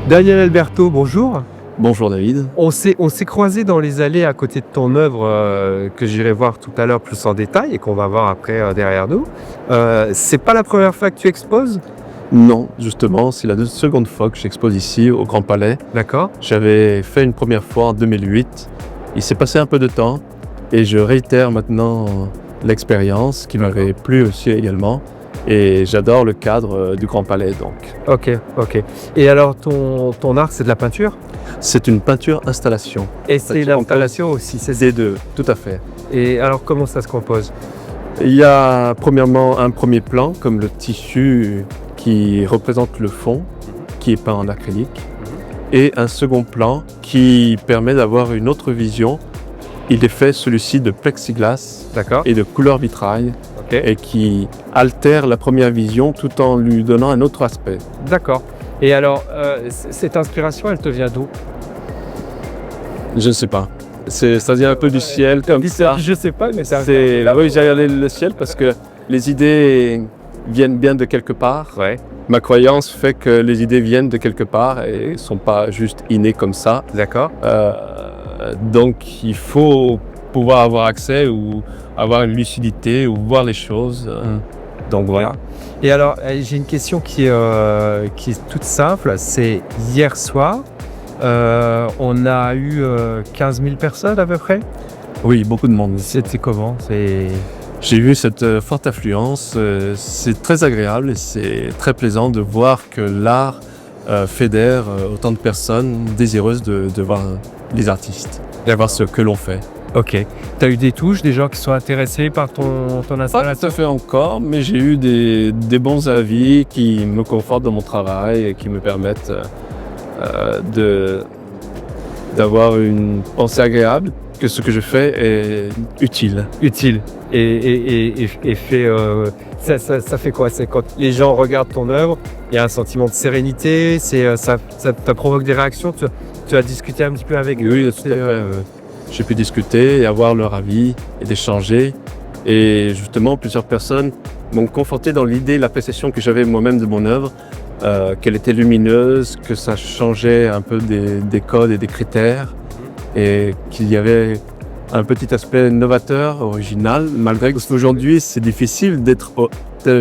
Daniel Alberto, bonjour. Bonjour David. On s'est croisés dans les allées à côté de ton œuvre que j'irai voir tout à l'heure plus en détail et qu'on va voir après derrière nous. C'est pas la première fois que tu exposes? Non, justement, c'est la seconde fois que j'expose ici au Grand Palais. D'accord. J'avais fait une première fois en 2008. Il s'est passé un peu de temps et je réitère maintenant l'expérience qui m'avait plu aussi également. Et j'adore le cadre du Grand Palais donc. Ok. Et alors ton art, c'est de la peinture? C'est une peinture installation. Et c'est l'installation aussi, c'est Des deux, tout à fait. Et alors comment ça se compose? Il y a premièrement un premier plan, comme le tissu qui représente le fond, qui est peint en acrylique, et un second plan qui permet d'avoir une autre vision. Il est fait celui-ci de plexiglas D'accord. et de couleur vitrail, Ok. et qui altère la première vision tout en lui donnant un autre aspect. D'accord. Et alors cette inspiration, elle te vient d'où? Je ne sais pas. Ça vient un peu du ciel, comme ça. Je sais pas, mais Oui, j'ai regardé le ciel parce que les idées viennent bien de quelque part. Ouais. Ma croyance fait que les idées viennent de quelque part et ne sont pas juste innées comme ça. D'accord. Donc il faut pouvoir avoir accès ou avoir une lucidité ou voir les choses. Donc voilà. Et alors, j'ai une question qui est toute simple. C'est hier soir, on a eu 15 000 personnes à peu près. Oui, beaucoup de monde. C'était comment? J'ai vu cette forte affluence. C'est très agréable et c'est très plaisant de voir que l'art fédère autant de personnes désireuses de voir les artistes, de voir ce que l'on fait. Ok. T'as eu des touches, des gens qui sont intéressés par ton Pas installation? tout à fait encore, mais j'ai eu des bons avis qui me confortent dans mon travail et qui me permettent d'avoir une pensée agréable, que ce que je fais est utile. Utile. Et fait, ça fait quoi? C'est quand les gens regardent ton œuvre, il y a un sentiment de sérénité, ça provoque des réactions. Tu as discuté un petit peu avec eux? Oui, tout à fait. J'ai pu discuter et avoir leur avis et d'échanger. Et justement, plusieurs personnes m'ont conforté dans l'idée, l'appréciation que j'avais moi-même de mon œuvre, qu'elle était lumineuse, que ça changeait un peu des codes et des critères, et qu'il y avait un petit aspect novateur, original, malgré qu'aujourd'hui c'est difficile d'être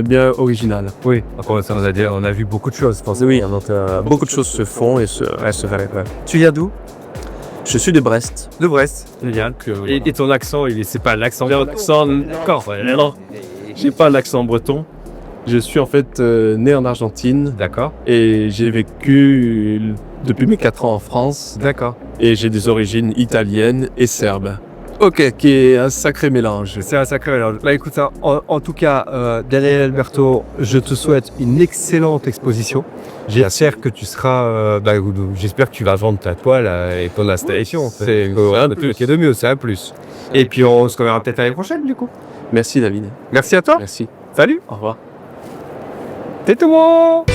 bien original. Oui. On a vu beaucoup de choses, forcément. Oui, Donc, beaucoup de choses se font et se font. Tu viens d'où? Je suis de Brest. De Brest. Génial. Et ton accent, c'est pas l'accent breton? D'accord. Non, j'ai pas l'accent breton. Je suis en fait né en Argentine. D'accord. Et j'ai vécu depuis mes 4 ans en France. D'accord. Et j'ai des origines italiennes et serbes. Ok, qui est un sacré mélange. C'est un sacré mélange. Bah écoute, en tout cas, Daniel Alberto, je te souhaite une excellente exposition. J'espère que tu seras, j'espère que tu vas vendre ta toile et ton installation. C'est rien de plus qui est de mieux, c'est un plus. Et puis on se reverra peut-être l'année prochaine du coup. Merci David. Merci à toi. Merci. Salut. Au revoir. C'est tout bon.